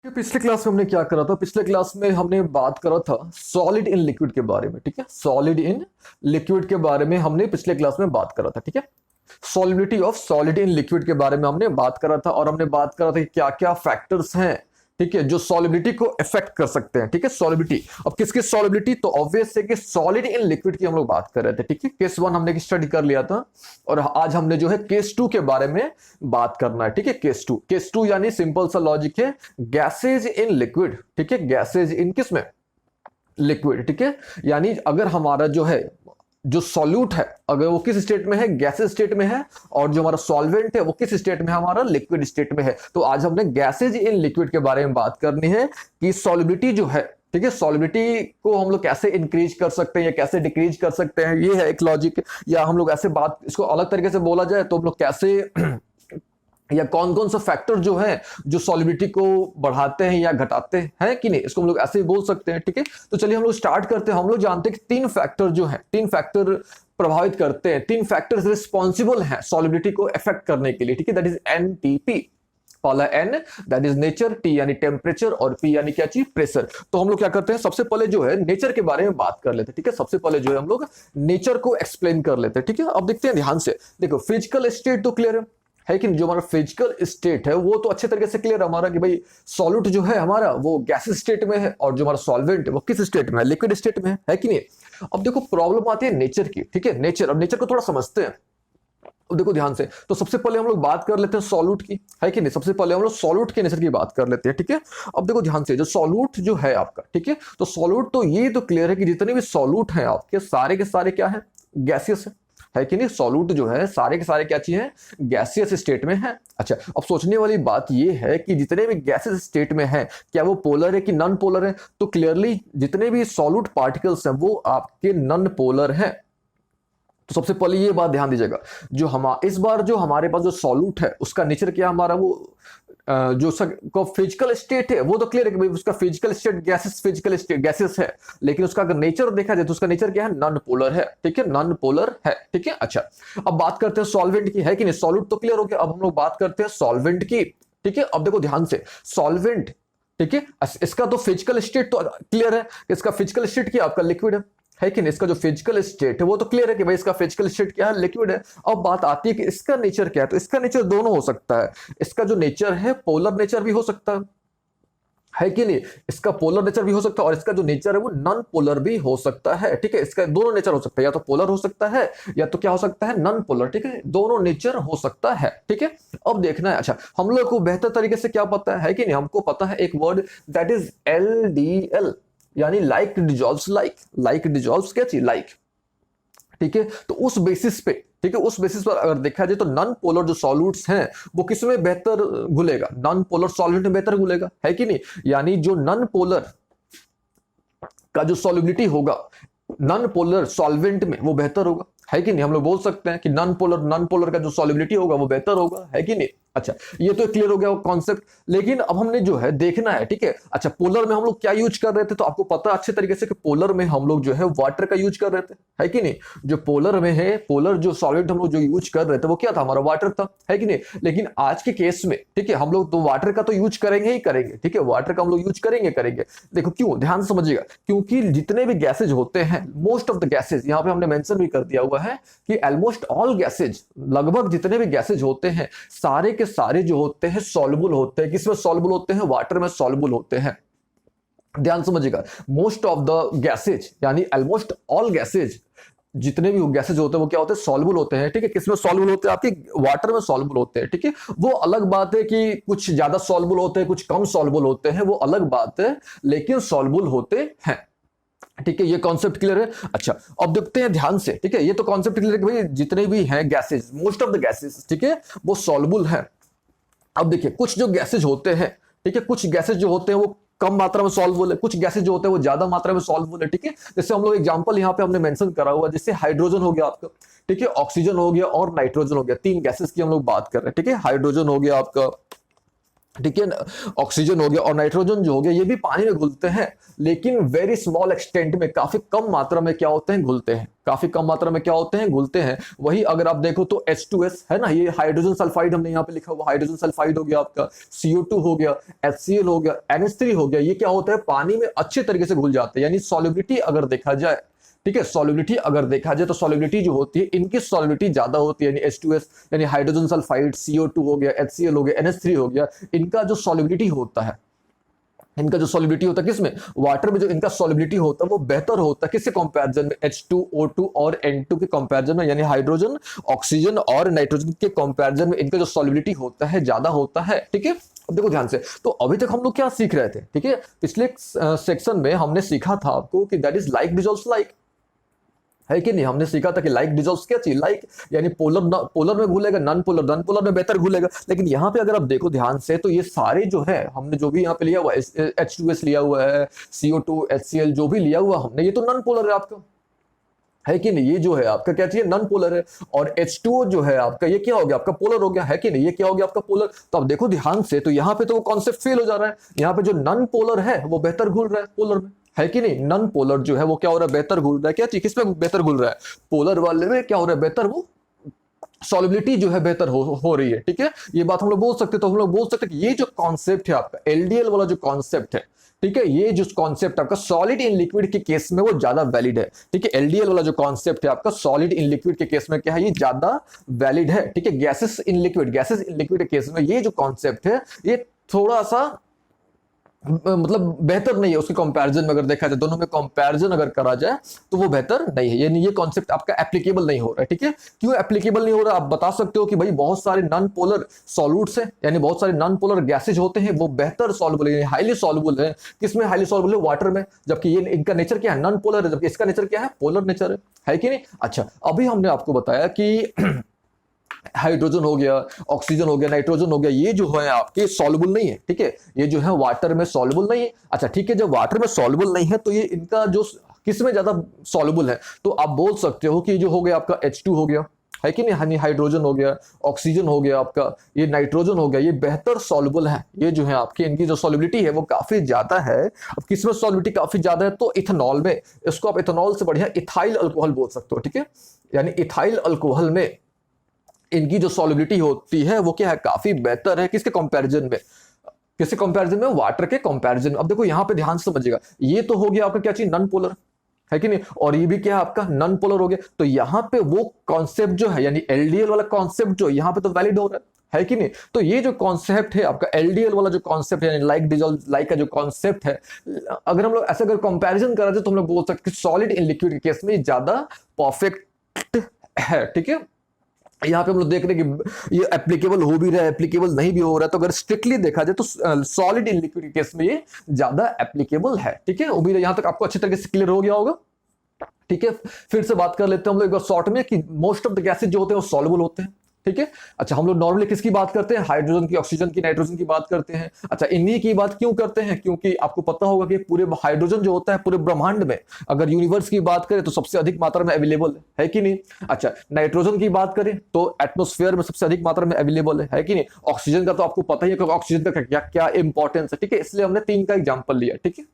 पिछले क्लास में हमने क्या करा था? पिछले क्लास में हमने बात करा था सॉलिड इन लिक्विड के बारे में। ठीक है, सॉलिड इन लिक्विड के बारे में हमने पिछले क्लास में बात करा था। ठीक है, solubility of solid in liquid के बारे में हमने बात करा था और हमने बात करा था कि क्या क्या फैक्टर्स हैं, ठीक है, जो सॉलिबिलिटी को इफेक्ट कर सकते हैं। ठीक है, सॉलिबिलिटी, अब किसकी सॉलिबिलिटी? तो ऑब्वियस है कि सॉलिड इन लिक्विड की हम लोग बात कर रहे थे। ठीक है, केस वन हमने स्टडी कर लिया था और आज हमने जो है केस टू के बारे में बात करना है। ठीक है, केस टू यानी सिंपल सा लॉजिक है, गैसेज इन लिक्विड। ठीक है, गैसेज इन किस में? लिक्विड। ठीक है, यानी अगर हमारा जो है जो सॉल्यूट है, अगर वो किस स्टेट में है? गैसेज स्टेट में है, और जो हमारा सॉल्वेंट है वो किस स्टेट में है? हमारा लिक्विड स्टेट में है। तो आज हमने गैसेज इन लिक्विड के बारे में बात करनी है कि सॉलिबिलिटी जो है, ठीक है, सॉलिबिलिटी को हम लोग कैसे इंक्रीज कर सकते हैं या कैसे डिक्रीज कर सकते हैं, ये है एक लॉजिक। या हम लोग ऐसे बात, इसको अलग तरीके से बोला जाए तो हम लोग कैसे या कौन कौन सा फैक्टर जो है जो सॉलिबिलिटी को बढ़ाते हैं या घटाते हैं कि नहीं, इसको हम लोग ऐसे ही बोल सकते हैं। ठीक है, तो चलिए हम लोग स्टार्ट करते हैं। हम लोग जानते हैं कि तीन फैक्टर जो है, तीन फैक्टर प्रभावित करते हैं, तीन फैक्टर्स रिस्पॉन्सिबल हैं सॉलिबिलिटी को इफेक्ट करने के लिए। ठीक है, दैट इज एनटीपी। पहला N that is nature, T यानी टेम्परेचर और पी यानी क्या चीज? प्रेशर। तो हम लोग क्या करते हैं, सबसे पहले जो है नेचर के बारे में बात कर लेते हैं। ठीक है, सबसे पहले जो है हम लोग नेचर को एक्सप्लेन कर लेते हैं। ठीक है, अब देखते हैं ध्यान से। देखो, फिजिकल स्टेट तो क्लियर है कि जो हमारा फिजिकल स्टेट है वो तो अच्छे तरीके से क्लियर है हमारा कि भाई सॉल्यूट जो है हमारा वो गैस स्टेट में है और जो हमारा सॉल्वेंट है वो किस स्टेट में है? लिक्विड स्टेट में है कि नहीं? अब देखो प्रॉब्लम आती है नेचर की। ठीक है, नेचर, अब नेचर को थोड़ा समझते हैं। अब देखो ध्यान से, तो सबसे पहले हम लोग बात कर लेते हैं सॉल्यूट की, है कि नहीं? सबसे पहले हम लोग सॉल्यूट के नेचर की बात कर लेते हैं। ठीक है, अब देखो ध्यान से, जो सॉल्यूट जो है आपका, ठीक है, तो सॉल्यूट तो ये तो क्लियर है कि जितने भी सॉल्यूट हैं आपके सारे के सारे क्या है? गैसियस है कि नहीं? सॉल्यूट जो है सारे के सारे क्या चीज है? गैसियस स्टेट में है। अच्छा, अब सोचने वाली बात ये है कि जितने भी गैसियस स्टेट में है क्या वो पोलर है कि नॉन पोलर है? तो क्लियरली जितने भी सॉल्यूट पार्टिकल्स हैं वो आपके नॉन पोलर हैं। तो सबसे पहले ये बात ध्यान दीजिएगा, जो हम इस बार जो हमारे पास जो सॉल्यूट है उसका नेचर क्या हमारा? वो जो उसका फिजिकल स्टेट है वो तो क्लियर है कि भाई उसका physical state gases, physical state gases है, लेकिन उसका अगर नेचर देखा जाए तो उसका नेचर क्या है? नॉन पोलर है। ठीक है, नॉन पोलर है। ठीक है, अच्छा, अब बात करते हैं सॉल्वेंट की, है कि नहीं? सॉल्यूट तो क्लियर हो गया, अब हम लोग बात करते हैं सॉल्वेंट की। ठीक है, अब देखो ध्यान से, सॉल्वेंट, ठीक है, इसका तो फिजिकल स्टेट तो क्लियर है, इसका फिजिकल स्टेट क्या? आपका लिक्विड है कि नहीं? इसका जो फिजिकल स्टेट है वो तो क्लियर है कि भाई इसका फिजिकल स्टेट क्या है? लिक्विड है। अब बात आती है कि इसका नेचर क्या है? तो इसका नेचर दोनों हो सकता है। इसका जो नेचर है पोलर नेचर भी हो सकता है कि नहीं? इसका पोलर नेचर भी हो सकता है और इसका जो नेचर है वो नॉन पोलर भी हो सकता है। ठीक है, इसका दोनों नेचर हो सकता है, या तो पोलर हो सकता है या तो क्या हो सकता है? Non polar. ठीक है, दोनों नेचर हो सकता है। ठीक है, अब देखना है, अच्छा, हम लोग को बेहतर तरीके से क्या पता है कि नहीं? हमको पता है एक वर्ड दैट इज LDL, यानी like dissolves like, like dissolves क्या चीज? लाइक। ठीक है, तो उस बेसिस पे, ठीक है, उस बेसिस पर अगर देखा जाए तो नॉन पोलर जो सॉल्यूट्स हैं वो किसमें बेहतर घुलेगा? नॉन पोलर सॉल्वेंट में बेहतर घुलेगा, है कि नहीं? यानी जो नॉन पोलर का जो सॉल्युबिलिटी होगा नॉन पोलर सॉल्वेंट में वो बेहतर होगा, है कि नहीं? हम लोग बोल सकते हैं कि नॉन पोलर का जो सॉल्युबिलिटी होगा वो बेहतर होगा, है कि नहीं? अच्छा, ये तो क्लियर हो गया कॉन्सेप्ट। लेकिन अब हमने जो है देखना है, ठीक है, अच्छा, पोलर में हम लोग क्या यूज कर रहे थे? तो आपको पता है अच्छे तरीके से कि पोलर में हम लोग जो है वाटर का यूज कर रहे थे, है कि नहीं? जो पोलर में है, पोलर जो सॉलिड हम लोग जो यूज कर रहे थे वो क्या था? हमारा वाटर था, है कि नहीं? लेकिन आज के केस में, ठीक है, हम लोग तो वाटर का तो यूज करेंगे ही करेंगे। ठीक है, वाटर का हम लोग यूज करेंगे। देखो क्यों, ध्यान समझिएगा, क्योंकि जितने भी गैसेज होते हैं, मोस्ट ऑफ द गैसेज, यहां पे हमने मेंशन भी कर दिया हुआ है कि ऑलमोस्ट ऑल गैसेज, लगभग जितने भी गैसेज होते हैं सारे के सारे जो होते हैं सॉल्युबल होते हैं। किसमें सॉल्युबल होते हैं? वाटर में सॉल्युबल होते हैं। ध्यान समझिएगा, मोस्ट ऑफ द गैसेज यानी ऑलमोस्ट ऑल गैसेज, जितने भी गैसेज होते हैं वो क्या होते हैं? सॉल्युबल होते हैं। ठीक है, किसमें सॉल्युबल होते हैं? आपके वाटर में सॉल्युबल होते हैं। ठीक है, वो अलग बात है कि कुछ ज्यादा सॉल्युबल होते हैं, कुछ कम सॉल्युबल होते हैं, वो अलग बात है, लेकिन सॉल्युबल होते हैं। ठीक है, ये कॉन्सेप्ट क्लियर है। अच्छा, अब देखते हैं ध्यान से, ठीक है, ये तो कॉन्सेप्ट क्लियर है कि भाई जितने भी हैं gases, most of the gases, ठीक है, वो सॉल्युबल है। अब देखिए कुछ जो गैसेज होते हैं, ठीक है, कुछ गैसेज जो होते हैं वो कम मात्रा में सॉल्युबल है, कुछ गैसेज जो होते हैं वो ज्यादा मात्रा में सॉल्युबल है। ठीक है, जैसे हम लोग एग्जांपल यहाँ पे हमने मेंशन करा हुआ, जैसे हाइड्रोजन हो गया आपका, ठीक है, ऑक्सीजन हो गया और नाइट्रोजन हो गया, तीन गैसेज की हम लोग बात कर रहे हैं। ठीक है, हाइड्रोजन हो गया आपका, ठीक है। ऑक्सीजन हो गया और नाइट्रोजन जो हो गया ये भी पानी में घुलते हैं, लेकिन वेरी स्मॉल एक्सटेंट में, काफी कम मात्रा में क्या होते हैं, घुलते हैं। काफी कम मात्रा में क्या होते हैं, घुलते हैं। वही अगर आप देखो तो H2S है ना, ये हाइड्रोजन सल्फाइड हमने यहाँ पे लिखा हुआ, हाइड्रोजन सल्फाइड हो गया आपका, CO2 हो गया, HCl हो गया, NH3 हो गया, ये क्या होता है, पानी में अच्छे तरीके से घुल जाते हैं। यानी सॉल्युबिलिटी अगर देखा जाए, ठीक है, सॉल्युबिलिटी अगर देखा जाए तो सॉल्युबिलिटी जो होती है, इनकी सॉल्युबिलिटी ज्यादा होती है, यानी H2S यानी हाइड्रोजन सल्फाइड, CO2 हो गया, HCl हो गया, NH3 हो गया, इनका जो सॉल्युबिलिटी होता है, इनका जो सॉल्युबिलिटी होता है किसमें, वाटर में, जो इनका सॉल्युबिलिटी होता है वो बेहतर होता है किसके कंपैरिजन में, H2O2 और N2 के कंपैरिजन में, यानी हाइड्रोजन, ऑक्सीजन और नाइट्रोजन के कंपैरिजन में इनका जो सॉल्युबिलिटी होता है ज्यादा होता है। ठीक है, अब देखो ध्यान से, तो अभी तक हम लोग क्या सीख रहे थे, ठीक है, पिछले सेक्शन में हमने सीखा था आपको कि that is like dissolves like, है कि नहीं। हमने सीखा था कि लाइक डिजॉल्व्स क्या चीज, लाइक यानी पोलर पोलर में घुलेगा, नॉन पोलर नॉन पोलर में बेहतर घुलेगा। लेकिन यहाँ पे अगर आप देखो ध्यान से तो ये सारे जो है हमने जो भी यहाँ पे लिया हुआ है, H2S लिया हुआ है, CO2, HCl जो भी लिया हुआ हमने, ये तो नॉन पोलर है आपका, है कि नहीं। ये जो है आपका क्या चाहिए, नॉन पोलर है। और H2O जो है आपका, ये क्या हो गया आपका, पोलर हो गया, है कि नहीं, ये क्या हो गया आपका, पोलर। तो अब देखो ध्यान से, तो यहाँ पे तो वो कॉन्सेप्ट फेल हो जा रहा है। यहाँ पे जो नॉन पोलर है वो बेहतर घुल रहा है पोलर में, है कि नहीं। नॉन पोलर जो है वो क्या हो रहा है, बेहतर घुल रहा है। क्या चीज, किसमें बेहतर घुल रहा है, पोलर वाले में क्या हो रहा है, बेहतर, वो सॉल्युबिलिटी जो है बेहतर हो रही है। ठीक है, ये बात हम लोग बोल सकते, तो हम लोग बोल सकते कि ये जो कॉन्सेप्ट है आपका एलडीएल वाला जो कॉन्सेप्ट है, ठीक है, ये जो कॉन्सेप्ट आपका सॉलिड इन लिक्विड के केस में वो ज्यादा वैलिड है। ठीक है, एलडीएल वाला जो कॉन्सेप्ट है आपका सॉलिड इन लिक्विड के केस में क्या है, ये ज्यादा वैलिड है। ठीक है, gases in liquid, gases in liquid के केस में ये जो कॉन्सेप्ट है ये थोड़ा सा मतलब बेहतर नहीं है उसके कंपैरिजन में। अगर देखा जाए दोनों में कंपैरिजन अगर करा जाए तो वो बेहतर नहीं है, यानी ये कॉन्सेप्ट आपका एप्लीकेबल नहीं हो रहा है। ठीक है, क्यों एप्लीकेबल नहीं हो रहा, आप बता सकते हो कि भाई बहुत सारे नॉन पोलर सॉल्यूट्स हैं, यानी बहुत सारे नॉन पोलर गैसेज होते हैं, वो बेहतर सॉल्युबल है, हाईली सॉल्युबल है। किसमें हाईली सॉल्युबल है, वाटर में, जबकि ये इनका नेचर क्या है, नॉन पोलर है, जबकि इसका नेचर क्या है, पोलर नेचर है कि नहीं। अच्छा, अभी हमने आपको बताया कि हाइड्रोजन हो गया, ऑक्सीजन हो गया, नाइट्रोजन हो गया, ये जो है आपके सॉल्युबल नहीं है। ठीक है, ये जो है वाटर में सॉल्युबल नहीं है। अच्छा ठीक है, जब वाटर में सॉल्युबल नहीं है तो ये इनका जो किस में ज्यादा सॉल्युबल है, तो आप बोल सकते हो कि जो हो गया आपका H2 हो गया, है कि नहीं, हाइड्रोजन हो गया, ऑक्सीजन हो गया आपका, ये नाइट्रोजन हो गया, ये बेहतर सॉल्युबल है। ये जो है आपकी इनकी जो सॉल्युबिलिटी है वो काफी ज्यादा है। अब किसमें सॉल्युबिलिटी काफी ज्यादा है, तो इथेनॉल में। इसको आप इथेनॉल से बढ़िया इथाइल अल्कोहल बोल सकते हो। ठीक है, यानी इथाइल अल्कोहल में इनकी जो सॉल्युबिलिटी होती है वो क्या है, काफी बेहतर है। किसके कंपैरिजन में, किसके कंपैरिजन में, वाटर के कंपैरिजन में। अब देखो यहां पे ध्यान से समझिएगा, ये तो हो गया आपका क्या चीज, नॉन पोलर, है कि नहीं, और ये भी क्या है आपका नॉन पोलर हो गया। तो यहां पे वो कॉन्सेप्ट जो है, यानी एलडीएल वाला कॉन्सेप्ट जो यहां पे तो वैलिड हो रहा है कि नहीं। तो ये जो कॉन्सेप्ट है आपका एलडीएल वाला जो कॉन्सेप्ट है, लाइक डिजॉल्व लाइक का जो कॉन्सेप्ट है, अगर हम लोग ऐसे अगर कंपैरिजन करा जाए तो हम लोग बोल सकते हैं सॉलिड इन लिक्विड के केस में ज्यादा परफेक्ट है। ठीक है, यहाँ पे हम लोग देख रहे हैं कि ये एप्लीकेबल हो भी रहा है, एप्लीकेबल नहीं भी हो रहा है। तो अगर स्ट्रिक्टली देखा जाए तो सॉलिड इन लिक्विड के केस में ये ज्यादा एप्लीकेबल है। ठीक है, उम्मीद है यहाँ तक आपको अच्छी तरीके से क्लियर हो गया होगा। ठीक है, फिर से बात कर लेते हैं हम लोग एक बार शॉर्ट में कि मोस्ट ऑफ द गैसेज जो होते हैं वो सॉल्युबल होते हैं। ठीक है, अच्छा हम लोग नॉर्मली किसकी बात करते हैं, हाइड्रोजन की, ऑक्सीजन की, नाइट्रोजन की बात करते हैं। अच्छा इन्हीं की बात क्यों करते हैं, क्योंकि आपको पता होगा कि पूरे हाइड्रोजन जो होता है पूरे ब्रह्मांड में, अगर यूनिवर्स की बात करें तो सबसे अधिक मात्रा में अवेलेबल है कि नहीं। अच्छा नाइट्रोजन की बात करें तो एटमोस्फेयर में सबसे अधिक मात्रा में अवेलेबल है कि नहीं। ऑक्सीजन का तो आपको पता ही है कि ऑक्सीजन का क्या क्या इंपॉर्टेंस है। ठीक है, इसलिए हमने 3 का एग्जाम्पल लिया। ठीक है,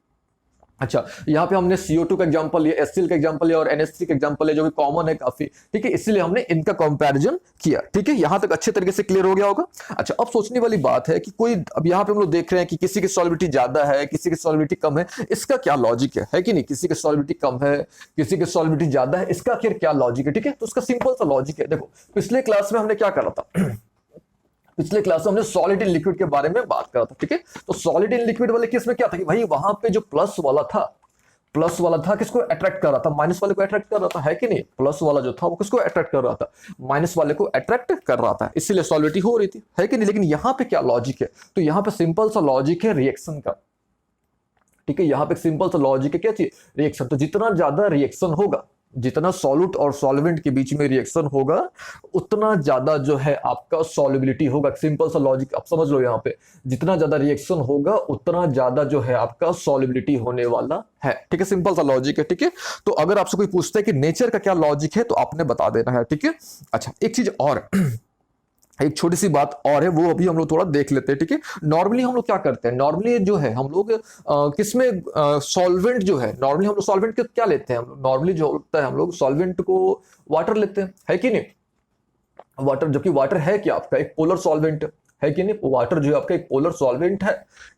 अच्छा यहाँ पे हमने CO2 का एग्जांपल लिया, HCl का एग्जांपल लिया और NH3 का एग्जांपल है जो भी कॉमन है काफी। ठीक है, इसलिए हमने इनका कंपैरिजन किया। ठीक है, यहां तक अच्छे तरीके से क्लियर हो गया होगा। अच्छा अब सोचने वाली बात है कि कोई, अब यहाँ पे हम लोग देख रहे हैं कि किसी की सॉल्युबिलिटी ज्यादा है, किसी की सॉल्युबिलिटी कम है, इसका क्या लॉजिक है कि नहीं। किसी की सॉल्युबिलिटी कम है, किसी की सॉल्युबिलिटी ज्यादा है, इसका फिर क्या लॉजिक है। ठीक है, तो उसका सिंपल सा लॉजिक है। देखो पिछले क्लास में हमने क्या करा था, पिछले क्लास में हमने सॉलिड इन लिक्विड के बारे में बात करा था। ठीक है, तो सॉलिड इन लिक्विड वाले केस में क्या था कि भाई वहां पे जो प्लस वाला था, प्लस वाला था किसको अट्रैक्ट कर रहा था, माइनस वाले को अट्रैक्ट कर रहा था, है कि नहीं। प्लस वाला जो था वो किसको अट्रैक्ट कर रहा था, माइनस वाले को अट्रैक्ट कर रहा था, इसीलिए सॉल्युबिलिटी हो रही थी, है कि नहीं। लेकिन यहां पे क्या लॉजिक है, तो यहां पे सिंपल सा लॉजिक है रिएक्शन का। ठीक है, यहां पे सिंपल सा लॉजिक है क्या चीज, रिएक्शन। तो जितना ज्यादा रिएक्शन होगा, जितना सॉल्यूट और सॉल्वेंट के बीच में रिएक्शन होगा उतना ज्यादा जो है आपका सॉल्युबिलिटी होगा। सिंपल सा लॉजिक आप समझ लो, यहाँ पे जितना ज्यादा रिएक्शन होगा उतना ज्यादा जो है आपका सॉल्युबिलिटी होने वाला है। ठीक है, सिंपल सा लॉजिक है। ठीक है, तो अगर आपसे कोई पूछता है कि नेचर का क्या लॉजिक है तो आपने बता देना है। ठीक है, अच्छा एक चीज और एक छोटी सी बात और है, वो अभी हम लोग थोड़ा देख लेते हैं, ठीक है। नॉर्मली हम लोग क्या करते हैं, नॉर्मली जो है हम लोग किसमें सॉल्वेंट जो है, नॉर्मली हम लोग सॉल्वेंट के क्या लेते हैं, हम लोग नॉर्मली जो होता है हम लोग सॉल्वेंट को वाटर लेते हैं, है कि नहीं। वाटर, जबकि वाटर है क्या आपका एक पोलर सॉल्वेंट, है कि नहीं। वाटर जो है आपका एक पोलर सॉल्वेंट है,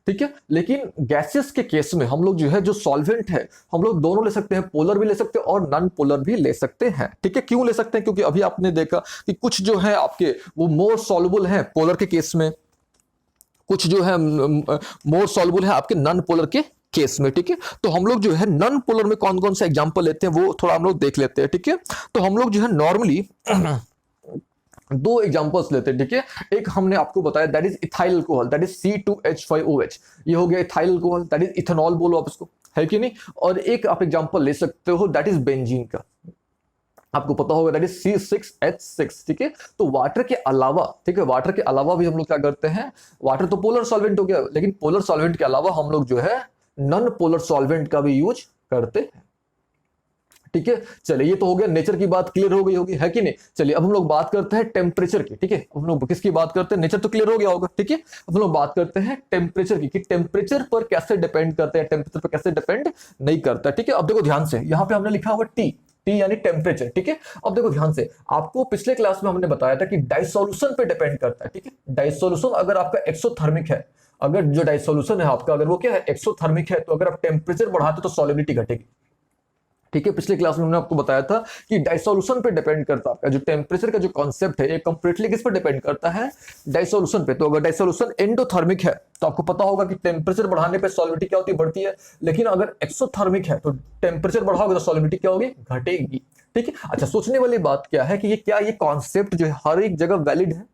ठीक है। लेकिन गैसेस के केस में हम लोग जो है जो सॉल्वेंट है हम लोग दोनों ले सकते हैं, पोलर भी ले सकते हैं और नॉन पोलर भी ले सकते हैं, ठीक है। क्यों ले सकते हैं, क्योंकि अभी आपने देखा कि कुछ जो है आपके वो मोर सॉल्युबल है पोलर के केस में, कुछ जो है मोर सॉल्युबल है आपके नॉन पोलर के केस में, ठीक है। तो हम लोग जो है नॉन पोलर में कौन कौन सा एग्जांपल लेते हैं वो थोड़ा हम लोग देख लेते हैं, ठीक है। तो हम लोग जो है नॉर्मली दो एग्जांपल्स लेते हैं, ठीक है। एक हमने आपको बताया that is ethyl alcohol, that is C2H5OH, ये हो गया ethyl alcohol, that is ethanol बोलो आप इसको, है कि नहीं। और एक आप एग्जांपल ले सकते हो दैट इज बेंजीन का, आपको पता होगा दैट इज C6H6, ठीक है। तो वाटर के अलावा, ठीक है, वाटर के अलावा भी हम लोग क्या करते हैं, वाटर तो पोलर सॉल्वेंट हो गया, लेकिन पोलर सॉल्वेंट के अलावा हम लोग जो है नॉन पोलर सॉल्वेंट का भी यूज करते हैं, ठीक है। चलिए ये तो हो गया, नेचर की बात क्लियर हो गई होगी, है कि नहीं। चलिए अब हम लोग बात करते हैं टेम्परेचर की, ठीक है। हम लोग किसकी बात करते हैं, नेचर तो क्लियर हो गया होगा, ठीक है। अब हम लोग बात करते हैं टेम्परेचर की, कि टेम्परेचर पर कैसे डिपेंड करते हैं, टेम्परेचर पर कैसे डिपेंड नहीं करता, ठीक है। अब देखो ध्यान से, यहाँ पे हमने लिखा हुआ टी, टी यानी टेम्परेचर, ठीक है। अब देखो ध्यान से, आपको पिछले क्लास में हमने बताया था कि डाइसोल्यूशन पे डिपेंड करता है, ठीक है। डाइसोल्यूशन अगर आपका एक्सोथर्मिक है, अगर जो डाइसोल्यूशन है आपका अगर वो क्या है एक्सोथर्मिक है, तो अगर आप टेम्परेचर बढ़ाते तो सॉलिबिलिटी घटेगी, ठीक है। पिछले क्लास में हमने आपको बताया था कि डाइसोल्यूशन पे डिपेंड करता है, जो टेम्परेचर का जो कॉन्सेप्ट है ये कंप्लीटली किस पर डिपेंड करता है, डाइसोल्यूशन पे। तो अगर डाइसोल्यूशन एंडोथर्मिक है तो आपको पता होगा कि टेम्परेचर बढ़ाने पे सॉलिबिलिटी क्या होती है, बढ़ती है। लेकिन अगर एक्सोथर्मिक है तो टेम्परेचर बढ़ाओगे तो सॉलिबिलिटी क्या होगी, घटेगी, ठीक है। अच्छा, सोचने वाली बात क्या है कि ये क्या ये कॉन्सेप्ट जो है हर एक जगह वैलिड है,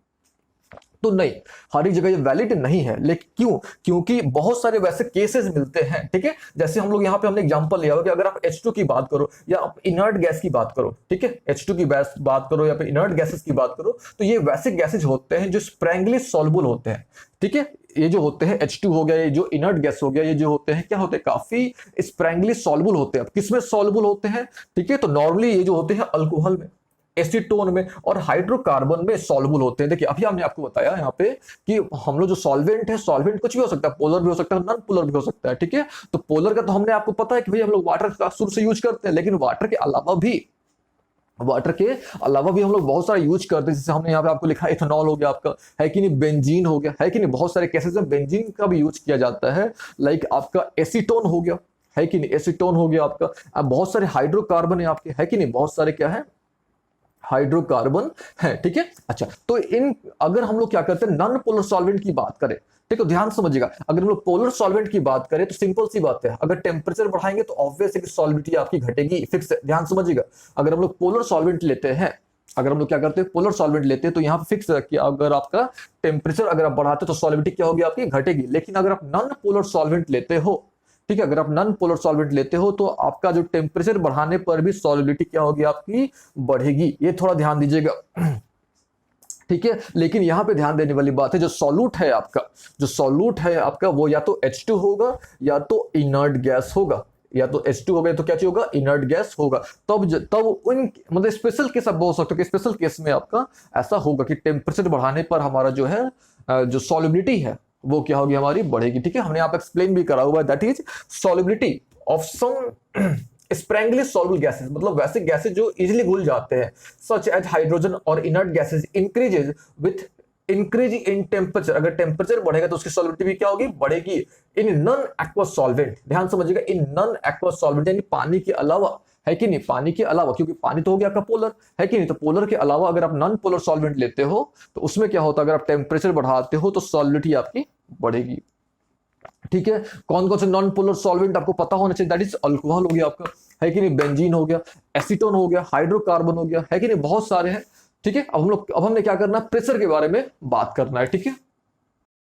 तो नहीं, हर एक जगह ये वैलिड नहीं है। लेकिन क्यों, क्योंकि बहुत सारे वैसे केसेस मिलते हैं, ठीक है। जैसे हम लोग यहाँ पे हमने एग्जांपल लिया हो कि अगर आप H2 की बात करो या आप इनर्ट गैस की बात करो, ठीक है, H2 की बात करो या फिर इनर्ट गैसेस की बात करो, तो ये वैसे गैसेज होते हैं जो स्प्रैंगली सॉल्युबल होते हैं, ठीक है। ये जो होते हैं H2 हो गया, ये जो इनर्ट गैस हो गया, ये जो होते हैं क्या होते हैं, काफी स्प्रैंगली सॉल्युबल होते हैं। अब किसमें सॉल्युबल होते हैं, ठीक है, तो नॉर्मली ये जो होते हैं अल्कोहल में, एसीटोन में और हाइड्रोकार्बन में सॉल्युबल होते हैं। देखिए अभी हमने आपको बताया यहाँ पे कि हम लोग जो सॉल्वेंट है, सॉल्वेंट कुछ भी हो सकता है, पोलर भी हो सकता है, नॉन पोलर भी हो सकता है, ठीक है। तो पोलर का तो हमने आपको पता है कि भाई हम लोग वाटर का शुरू से यूज करते हैं, लेकिन वाटर के अलावा भी हम लोग बहुत सारा यूज करते हैं। जैसे हमने यहाँ पे आपको लिखा इथेनॉल हो गया आपका, है कि नहीं, बेंजीन हो गया, है कि नहीं, बहुत सारे केसेस में बेंजीन का भी यूज किया जाता है। लाइक आपका एसीटोन हो गया, है कि नहीं, एसीटोन हो गया आपका। अब बहुत सारे हाइड्रोकार्बन है आपके, है कि नहीं, बहुत सारे क्या है हाइड्रोकार्बन है, ठीक है। अच्छा, तो इन अगर हम लोग क्या करते हैं नॉन पोलर सॉल्वेंट की बात करें, ठीक है, ध्यान समझिएगा, अगर हम लोग पोलर सॉल्वेंट की बात करें तो सिंपल सी बात है, अगर टेम्परेचर बढ़ाएंगे तो ऑब्वियस है कि सॉल्विटी आपकी घटेगी, फिक्स है। ध्यान समझिएगा, अगर हम लोग पोलर सॉल्वेंट लेते हैं, अगर हम लोग क्या करते हैं पोलर सॉल्वेंट लेते हैं, तो यहाँ पे फिक्स है कि अगर आपका टेम्परेचर अगर आप बढ़ाते तो सॉल्विटी क्या होगी आपकी, घटेगी। लेकिन अगर आप नॉन पोलर सॉल्वेंट लेते हो, ठीक है, अगर आप नॉन पोलर सॉल्वेंट लेते हो तो आपका जो टेम्परेचर बढ़ाने पर भी सॉल्युबिलिटी क्या होगी आपकी, बढ़ेगी। ये थोड़ा ध्यान दीजिएगा, ठीक है। लेकिन यहां पे ध्यान देने वाली बात है, जो सॉल्यूट है आपका वो या तो H2 होगा या तो इनर्ट गैस होगा, या तो H2 हो गया तो क्या चीज होगा, इनर्ट गैस होगा। तब उन मतलब स्पेशल केस आप बोल सकते हो कि स्पेशल केस में आपका ऐसा होगा कि टेम्परेचर बढ़ाने पर हमारा जो है जो सॉल्युबिलिटी है वो क्या होगी, हमारी बढ़ेगी, ठीक है। हमने यहाँ पे एक्सप्लेन भी करा हुआ है, that is solubility of some sparingly soluble gases, मतलब वैसे गैसेस जो इजीली घुल जाते हैं, सच एज हाइड्रोजन और inert gases increases with increase in temperature. अगर टेम्परेचर बढ़ेगा तो उसकी सॉल्युबिलिटी भी क्या होगी, बढ़ेगी। इन नॉन एक्वस सॉल्वेंट, ध्यान समझिएगा, इन नॉन एक्वस सॉल्वेंट यानी पानी के अलावा, है कि नहीं, पानी के अलावा, क्योंकि पानी तो हो गया आपका पोलर, है कि नहीं, तो पोलर के अलावा अगर आप नॉन पोलर सॉल्वेंट लेते हो तो उसमें क्या होता है, अगर आप टेम्परेचर बढ़ाते हो तो सॉल्युबिलिटी आपकी बढ़ेगी, ठीक है। कौन कौन से नॉन पोलर सॉल्वेंट आपको पता होना चाहिए, दैट इज अल्कोहल हो गया आपका, है कि नहीं, बेंजीन हो गया, एसीटोन हो गया, हाइड्रोकार्बन हो गया, है कि नहीं, बहुत सारे हैं, ठीक है। अब हमने क्या करना है, प्रेशर के बारे में बात करना है, ठीक है।